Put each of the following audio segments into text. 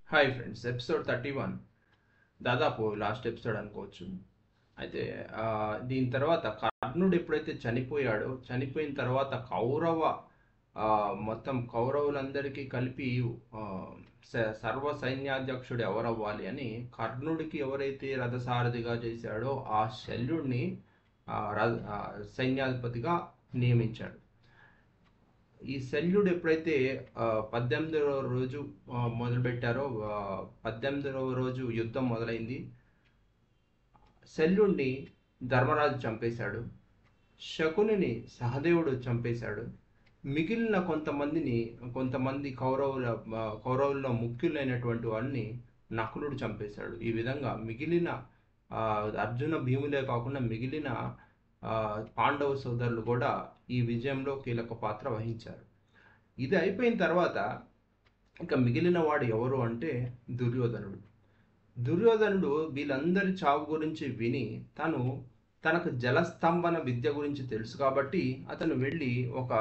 Hi friends, episode 31 దాదాపు last episode అనుకోవచ్చు. అయితే దీని తర్వాత కర్ణుడు ఎప్పుడైతే చనిపోయాడో, చనిపోయిన తర్వాత ఆ, మొత్తం కౌరవులందరికీ కలిపి ఆ, సర్వ సైన్యాధ్యక్షుడు ఎవరవ్వాలి అని కర్ణుడికి ఎవరైతే రథసారథిగా చేశాడో ఆ శల్యుడిని సైన్యాధిపతిగా నియమించాడు. ఈ శల్యుడు ఎప్పుడైతే 18వ రోజు మొదలుపెట్టారో, 18వ రోజు యుద్ధం మొదలైంది. శల్యుడిని ధర్మరాజు చంపేశాడు. శకునిని సహదేవుడు చంపేశాడు. మిగిలిన కొంతమంది కౌరవుల్లో ముఖ్యులైనటువంటి వాడిని నకులుడు చంపేశాడు. ఈ విధంగా మిగిలిన ఆ, అర్జున భీములే కాకుండా మిగిలిన పాండవ సోదరులు కూడా ఈ విజయంలో కీలక పాత్ర వహించారు. ఇది అయిపోయిన తర్వాత ఇంకా మిగిలిన వాడు ఎవరు అంటే దుర్యోధనుడు. దుర్యోధనుడు వీళ్ళందరి చావు గురించి విని తనకు జలస్తంభన విద్య గురించి తెలుసు కాబట్టి అతను వెళ్ళి ఒక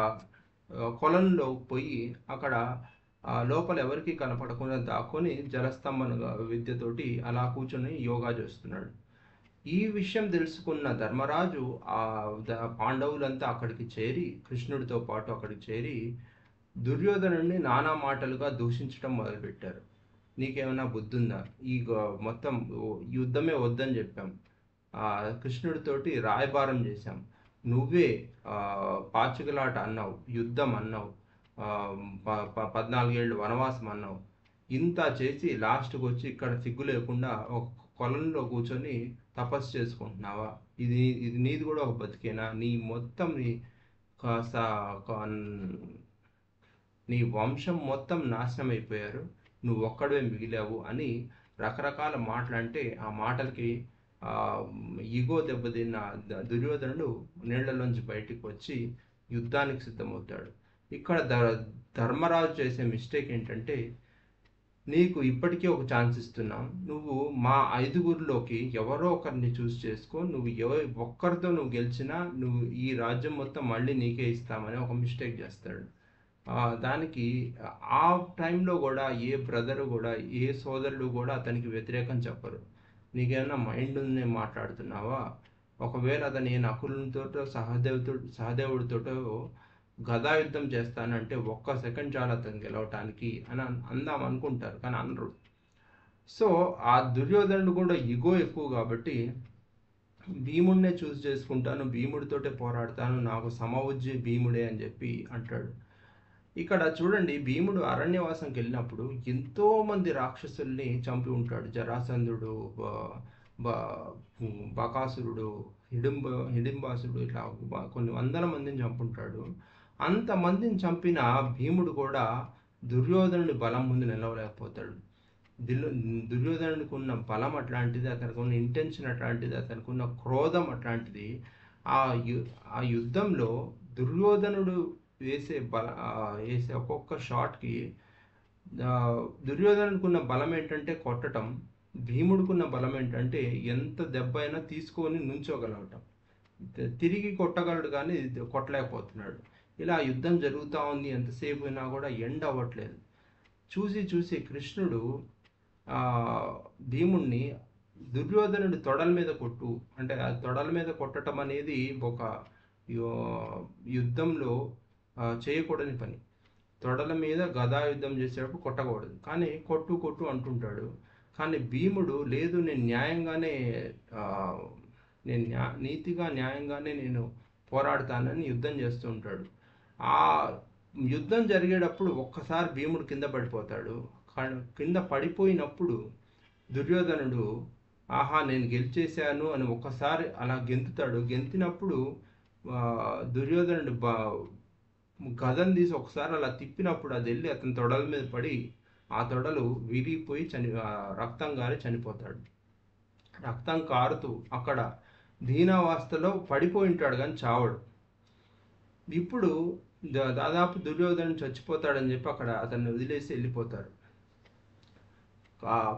కొలంలో పోయి అక్కడ లోపల ఎవరికి కనపడకుండా దాక్కొని జలస్తంభన విద్యతోటి అలా కూర్చొని యోగా చేస్తున్నాడు. ఈ విషయం తెలుసుకున్న ధర్మరాజు పాండవులంతా అక్కడికి చేరి, కృష్ణుడితో పాటు అక్కడికి చేరి దుర్యోధనుడిని నానా మాటలుగా దూషించడం మొదలుపెట్టారు. నీకేమైనా బుద్ధి ఉందా? మొత్తం యుద్ధమే వద్దని చెప్పాం, కృష్ణుడితోటి రాయబారం చేశాం, నువ్వే పాచికలాట అన్నావు, యుద్ధం అన్నావు, 14 ఏళ్ళు వనవాసం అన్నావు, ఇంత చేసి లాస్ట్కి వచ్చి ఇక్కడ సిగ్గు లేకుండా ఒక కొలంలో కూర్చొని తపస్సు చేసుకుంటున్నావా? ఇది ఇది నీది కూడా ఒక బతికేనా? నీ వంశం మొత్తం నాశనం అయిపోయారు, నువ్వు ఒక్కడే మిగిలావు అని రకరకాల మాటలు అంటే, ఆ మాటలకి ఈగో దెబ్బతిన్న దుర్యోధనుడు నీళ్లలోంచి బయటికి వచ్చి యుద్ధానికి సిద్ధమవుతాడు. ఇక్కడ ధర్మరాజు చేసే మిస్టేక్ ఏంటంటే, నీకు ఇప్పటికీ ఒక ఛాన్స్ ఇస్తున్నాం, నువ్వు మా 5గురిలోకి ఎవరో ఒకరిని చూస్ చేసుకో, ఒక్కరితో నువ్వు గెలిచినా నువ్వు ఈ రాజ్యం మొత్తం మళ్ళీ నీకే ఇస్తామని ఒక మిస్టేక్ చేస్తాడు. దానికి ఆ టైంలో కూడా ఏ బ్రదరు కూడా, ఏ సోదరుడు కూడా అతనికి వ్యతిరేకం చెప్పరు. నీకేమైనా మైండ్ ఉందని మాట్లాడుతున్నావా? ఒకవేళ అతను నకులునితోటో సహదేవుడితోటో గదాయుద్ధం చేస్తానంటే ఒక్క సెకండ్ చాలా అతను గెలవటానికి అని అందాం అనుకుంటారు, కానీ అనరు. సో ఆ దుర్యోధనుడు కూడా ఇగో ఎక్కువ కాబట్టి భీముడినే చూస్ చేసుకుంటాను, భీముడితోటే పోరాడతాను, నాకు సమవుజ్జి భీముడే అని చెప్పి అంటాడు. ఇక్కడ చూడండి, భీముడు అరణ్యవాసంకి వెళ్ళినప్పుడు ఎంతో మంది రాక్షసుల్ని చంపి ఉంటాడు. జరాసంధుడు, బకాసురుడు, హిడింబాసుడు, ఇట్లా కొన్ని వందల మందిని చంపుంటాడు. అంతమందిని చంపిన భీముడు కూడా దుర్యోధనుడి బలం ముందు నిలవలేకపోతాడు. దుర్యోధనుడికి ఉన్న బలం అట్లాంటిది, అతనికి ఉన్న ఇంటెన్షన్ అట్లాంటిది, అతనికి ఉన్న క్రోధం అట్లాంటిది. ఆ యుద్ధంలో దుర్యోధనుడు వేసే ఒక్కొక్క షాట్కి దుర్యోధనుడికి బలం ఏంటంటే కొట్టడం, భీముడికున్న బలం ఏంటంటే ఎంత దెబ్బ అయినా తీసుకొని నుంచోగలగటం. తిరిగి కొట్టగలడు కానీ కొట్టలేకపోతున్నాడు. ఇలా యుద్ధం జరుగుతూ ఉంది, ఎంతసేపు అయినా కూడా ఎండ్ అవ్వట్లేదు. చూసి కృష్ణుడు భీముణ్ణి దుర్యోధనుడి తొడల మీద కొట్టు అంటే, ఆ తొడల మీద కొట్టడం అనేది ఒక యుద్ధంలో చేయకూడని పని. తొడల మీద గదా యుద్ధం చేసేటప్పుడు కొట్టకూడదు, కానీ కొట్టు అంటుంటాడు. కానీ భీముడు లేదు, నేను న్యాయంగానే నీతిగా న్యాయంగానే నేను పోరాడతానని యుద్ధం చేస్తూ ఉంటాడు. ఆ యుద్ధం జరిగేటప్పుడు ఒక్కసారి భీముడు కింద పడిపోతాడు. కింద పడిపోయినప్పుడు దుర్యోధనుడు ఆహా నేను గెలిచేశాను అని ఒక్కసారి అలా గెంతుతాడు. గెంతినప్పుడు దుర్యోధనుడు గదను తీసి ఒకసారి అలా తిప్పినప్పుడు అది వెళ్ళి అతని తొడల మీద పడి ఆ తొడలు విరిగిపోయి రక్తం గారి చనిపోతాడు. రక్తం కారుతూ అక్కడ దీనావస్థలో పడిపోయి ఉంటాడు కానీ చావడు. ఇప్పుడు దాదాపు దుర్యోధనుడు చచ్చిపోతాడని చెప్పి అక్కడ అతన్ని వదిలేసి వెళ్ళిపోతారు.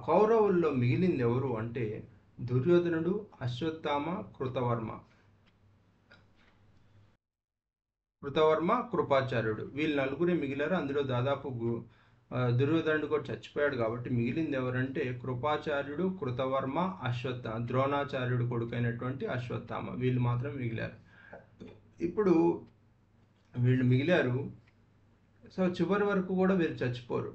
కౌరవుల్లో మిగిలింది ఎవరు అంటే దుర్యోధనుడు, అశ్వత్థామ, కృతవర్మ, కృపాచార్యుడు, వీళ్ళు నలుగురే మిగిలారు. అందులో దాదాపు దుర్యోధనుడు కూడా చచ్చిపోయాడు కాబట్టి మిగిలింది ఎవరంటే కృపాచార్యుడు, కృతవర్మ, ద్రోణాచార్యుడు కొడుకైనటువంటి అశ్వత్థామ. వీళ్ళు మాత్రం మిగిలారు. ఇప్పుడు వీళ్ళు మిగిలారు. సో చివరి వరకు కూడా వీళ్ళు చచ్చిపోరు.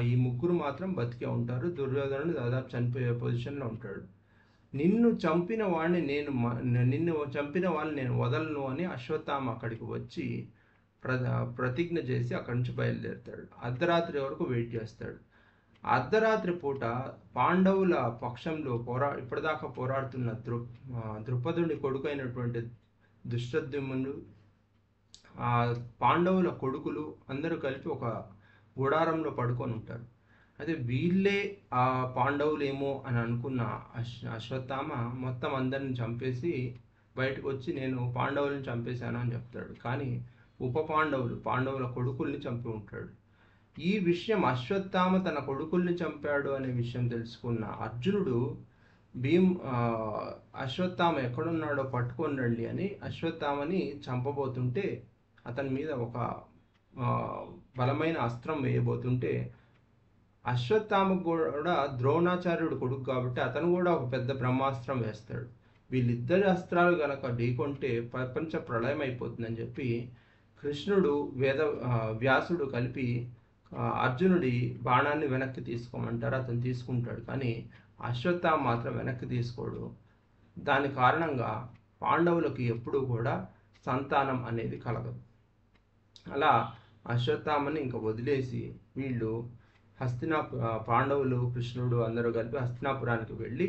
ఈ ముగ్గురు మాత్రం బతికే ఉంటారు. దుర్యోధనుడు దాదాపు చనిపోయే పొజిషన్లో ఉంటాడు. నిన్ను చంపిన వాడిని నేను వదలను అని అశ్వత్థామ అక్కడికి వచ్చి ప్రతిజ్ఞ చేసి అక్కడి నుంచి బయలుదేరుతాడు. అర్ధరాత్రి వరకు వెయిట్ చేస్తాడు. అర్ధరాత్రి పూట పాండవుల పక్షంలో ఇప్పటిదాకా పోరాడుతున్న ద్రుపదుని కొడుకైనటువంటి దుష్టద్యుమ్నుడు, ఆ పాండవుల కొడుకులు అందరూ కలిపి ఒక గుడారంలో పడుకొని ఉంటారు. అయితే వీళ్ళే ఆ పాండవులేమో అని అనుకున్న అశ్వత్థామ మొత్తం అందరిని చంపేసి బయటకు వచ్చి నేను పాండవులను చంపేశాను అని చెప్తాడు. కానీ పాండవుల కొడుకుల్ని చంపి ఉంటాడు. ఈ విషయం అశ్వత్థామ తన కొడుకుల్ని చంపాడు అనే విషయం తెలుసుకున్న అర్జునుడు అశ్వత్థామ ఎక్కడున్నాడో పట్టుకొని రండి అని అశ్వత్థామని చంపబోతుంటే, అతని మీద ఒక బలమైన అస్త్రం వేయబోతుంటే, అశ్వత్థామ కూడా ద్రోణాచార్యుడు కొడుకు కాబట్టి అతను కూడా ఒక పెద్ద బ్రహ్మాస్త్రం వేస్తాడు. వీళ్ళిద్దరి అస్త్రాలు కనుక ఢీకొంటే ప్రపంచ ప్రళయం అయిపోతుందని చెప్పి వ్యాసుడు కలిపి అర్జునుడి బాణాన్ని వెనక్కి తీసుకోమంటారు. అతను తీసుకుంటాడు. కానీ అశ్వత్థామ మాత్రం వెనక్కి తీసుకోడు. దాని కారణంగా పాండవులకు ఎప్పుడూ కూడా సంతానం అనేది కలగదు. అలా అశ్వత్థామని ఇంకా వదిలేసి వీళ్ళు పాండవులు, కృష్ణుడు అందరూ కలిపి హస్తినాపురానికి వెళ్ళి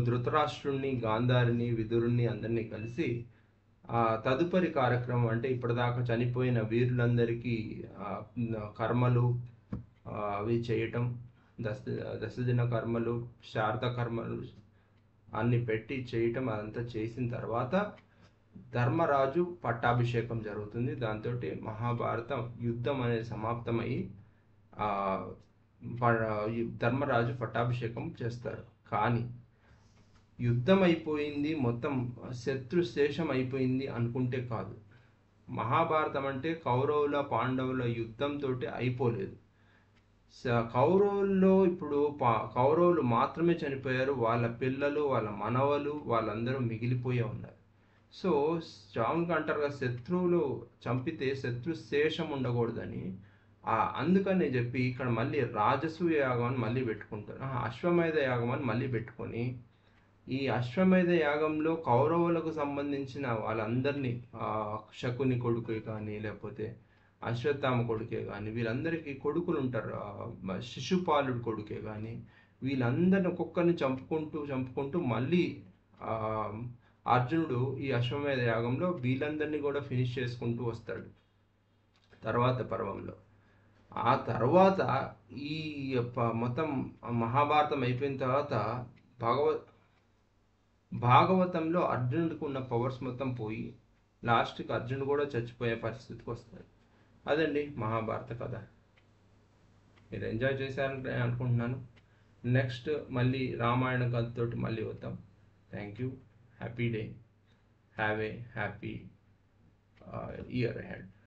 ధృతరాష్ట్రుణ్ణి, గాంధారిని, విదురుణ్ణి అందరినీ కలిసి తదుపరి కార్యక్రమం అంటే ఇప్పటిదాకా చనిపోయిన వీరులందరికీ కర్మలు అవి చేయటం, దశదిన కర్మలు, శారద కర్మలు అన్ని పెట్టి చేయటం, అదంతా చేసిన తర్వాత ధర్మరాజు పట్టాభిషేకం జరుగుతుంది. దాంతో మహాభారతం యుద్ధం అనేది సమాప్తమై ధర్మరాజు పట్టాభిషేకం చేస్తారు. కానీ యుద్ధం అయిపోయింది, మొత్తం శత్రుశేషం అయిపోయింది అనుకుంటే కాదు. మహాభారతం అంటే కౌరవుల పాండవుల యుద్ధంతో అయిపోలేదు. కౌరవుల్లో ఇప్పుడు కౌరవులు మాత్రమే చనిపోయారు. వాళ్ళ పిల్లలు, వాళ్ళ మనవలు, వాళ్ళందరూ మిగిలిపోయే ఉన్నారు. సో స్ట్రాంగ్ అంటారుగా, శత్రువులు చంపితే శత్రుశేషం ఉండకూడదని. అందుకని చెప్పి ఇక్కడ మళ్ళీ రాజసూయ యాగం అని మళ్ళీ పెట్టుకుంటారు. అశ్వమేధ యాగం అని మళ్ళీ పెట్టుకొని, ఈ అశ్వమేధ యాగంలో కౌరవులకు సంబంధించిన వాళ్ళందరినీ, శకుని కొడుకే కానీ లేకపోతే అశ్వత్థామ కొడుకే కానీ, వీళ్ళందరికీ కొడుకులు ఉంటారు. శిశుపాలుడు కొడుకే కానీ, వీళ్ళందరిని ఒక్కొక్కరిని చంపుకుంటూ మళ్ళీ అర్జునుడు ఈ అశ్వమేధ యాగంలో వీళ్ళందరినీ కూడా ఫినిష్ చేసుకుంటూ వస్తాడు తర్వాత పర్వంలో. ఆ తర్వాత ఈ మొత్తం మహాభారతం అయిపోయిన తర్వాత భాగవతంలో అర్జునుడికి ఉన్న పవర్స్ మొత్తం పోయి లాస్ట్కి అర్జునుడు కూడా చచ్చిపోయే పరిస్థితికి వస్తాడు. అదండి మహాభారత కథ. మీరు ఎంజాయ్ చేశారని అనుకుంటున్నాను. నెక్స్ట్ మళ్ళీ రామాయణ కథతోటి మళ్ళీ వద్దాం. Thank you. Happy day. Have a happy year ahead.